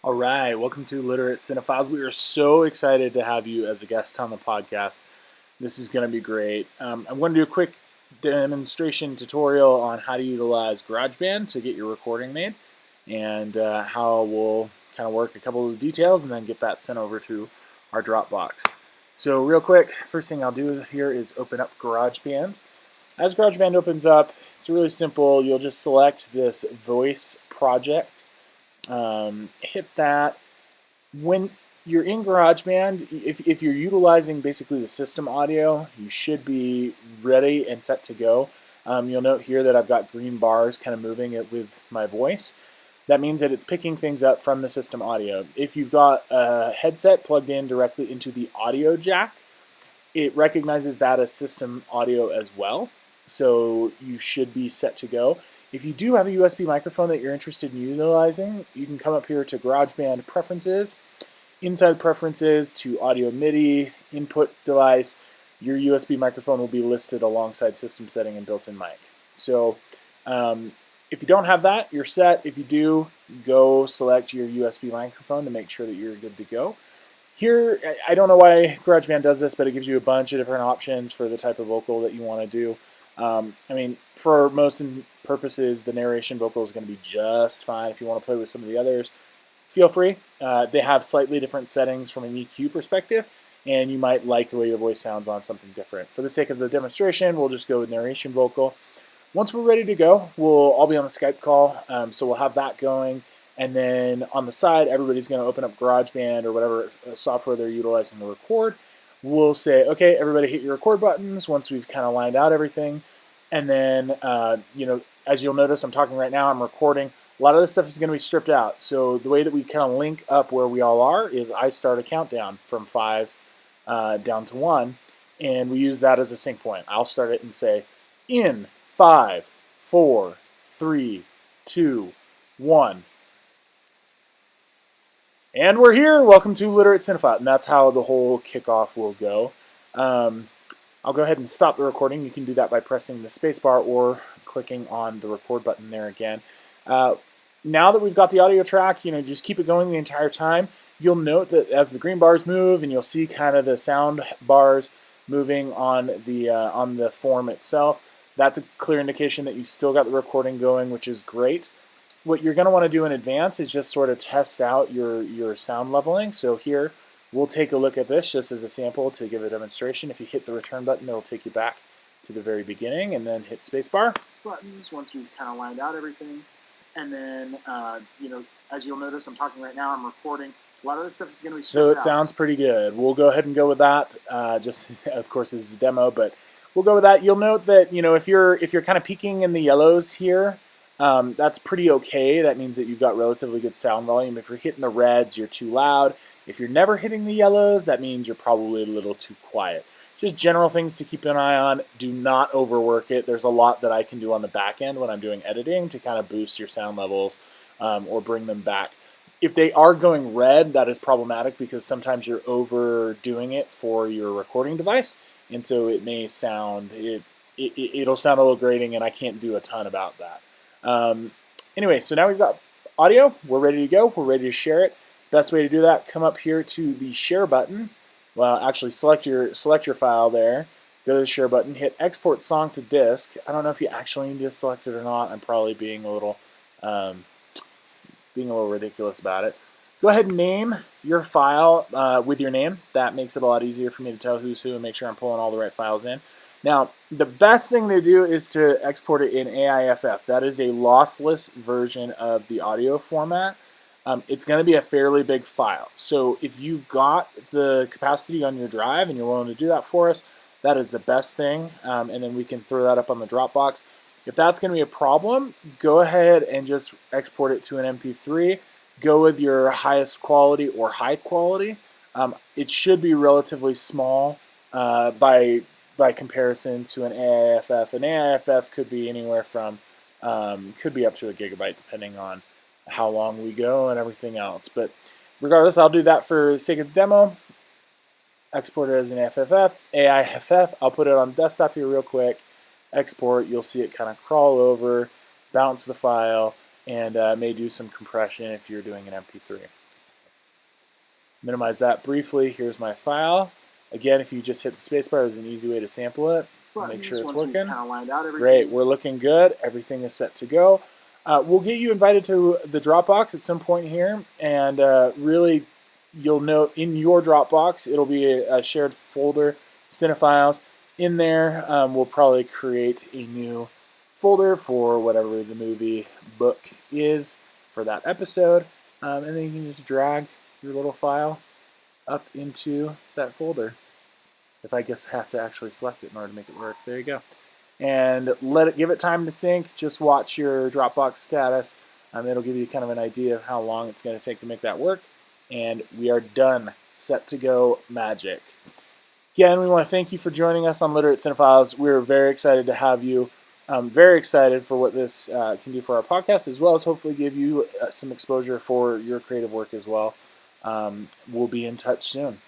All right, welcome to Literate Cinephiles. We are so excited to have you as a guest on the podcast. This is going to be great. I'm going to do a quick demonstration tutorial on how to utilize GarageBand to get your recording made, and how we'll kind of work a couple of details and then get that sent over to our Dropbox. So real quick, first thing I'll do here is open up GarageBand. As GarageBand opens up, it's really simple. You'll just select this voice project, hit that. When you're in GarageBand, if you're utilizing basically the system audio, you should be ready and set to go. You'll note here that I've got green bars kind of moving it with my voice. That means that it's picking things up from the system audio. If you've got a headset plugged in directly into the audio jack, it recognizes that as system audio as well. So you should be set to go. If you do have a USB microphone that you're interested in utilizing, you can come up here to GarageBand Preferences. Inside Preferences to Audio MIDI, Input Device, your USB microphone will be listed alongside System Setting and Built-in Mic. So if you don't have that, you're set. If you do, go select your USB microphone to make sure that you're good to go. Here, I don't know why GarageBand does this, but it gives you a bunch of different options for the type of vocal that you want to do. I mean, for most purposes, the narration vocal is going to be just fine. If you want to play with some of the others, feel free. They have slightly different settings from an EQ perspective, and you might like the way your voice sounds on something different. For the sake of the demonstration, we'll just go with narration vocal. Once we're ready to go, we'll all be on the Skype call, so we'll have that going. And then on the side, everybody's going to open up GarageBand or whatever software they're utilizing to record. We'll say, okay, everybody hit your record buttons once we've kind of lined out everything. And then, as you'll notice, I'm talking right now, I'm recording. A lot of this stuff is going to be stripped out. So the way that we kind of link up where we all are is I start a countdown from 5 down to 1. And we use that as a sync point. I'll start it and say, in 5, 4, 3, 2, 1. And we're here. Welcome to Literate Cinephiles. And that's how the whole kickoff will go. I'll go ahead and stop the recording. You can do that by pressing the spacebar or clicking on the record button there again. Now that we've got the audio track, just keep it going the entire time. You'll note that as the green bars move, and you'll see kind of the sound bars moving on the form itself, that's a clear indication that you've still got the recording going, which is great. What you're going to want to do in advance is just sort of test out your sound leveling. So here, we'll take a look at this just as a sample to give a demonstration. If you hit the return button, it'll take you back to the very beginning, and then hit spacebar buttons once we've kind of lined out everything. And then, as you'll notice, I'm talking right now, I'm recording. A lot of this stuff is going to be so it sounds pretty good. We'll go ahead and go with that. Just, of course, this is a demo, but we'll go with that. You'll note that, if you're kind of peaking in the yellows here, that's pretty okay. That means that you've got relatively good sound volume. If you're hitting the reds, you're too loud. If you're never hitting the yellows, that means you're probably a little too quiet. Just general things to keep an eye on. Do not overwork it. There's a lot that I can do on the back end when I'm doing editing to kind of boost your sound levels or bring them back. If they are going red, that is problematic because sometimes you're overdoing it for your recording device, and so it may sound, it'll sound a little grating, and I can't do a ton about that. Anyway, so now we've got audio. We're ready to go. We're ready to share it. Best way to do that, come up here to the share button. Well, actually select your file there. Go to the share button. Hit export song to disk. I don't know if you actually need to select it or not. I'm probably being a little ridiculous about it. Go ahead and name your file with your name. That makes it a lot easier for me to tell who's who and make sure I'm pulling all the right files in. Now, the best thing to do is to export it in AIFF. That is a lossless version of the audio format. It's going to be a fairly big file. So if you've got the capacity on your drive and you're willing to do that for us, that is the best thing. And then we can throw that up on the Dropbox. If that's going to be a problem, go ahead and just export it to an MP3. Go with your highest quality or high quality. It should be relatively small by comparison to an AIFF. An AIFF could be anywhere from, could be up to a gigabyte depending on how long we go and everything else. But regardless, I'll do that for the sake of the demo. Export it as an AIFF. I'll put it on the desktop here real quick. Export, you'll see it kind of crawl over, bounce the file, and may do some compression if you're doing an MP3. minimize that briefly. Here's my file. Again, if you just hit the spacebar, there's an easy way to sample it. Make sure it's working. Kind of lined out everything. Great, we're looking good. Everything is set to go. We'll get you invited to the Dropbox at some point here, and really, you'll note in your Dropbox, it'll be a shared folder, Cinephiles. In there, we'll probably create a new folder for whatever the movie book is for that episode, and then you can just drag your little file up into that folder. If I guess have to actually select it in order to make it work. There you go. And give it time to sync. Just watch your Dropbox status. It'll give you kind of an idea of how long it's going to take to make that work. And we are done. Set to go magic. Again, we want to thank you for joining us on Literate Cinephiles. We're very excited to have you. I'm very excited for what this can do for our podcast, as well as hopefully give you some exposure for your creative work as well. We'll be in touch soon.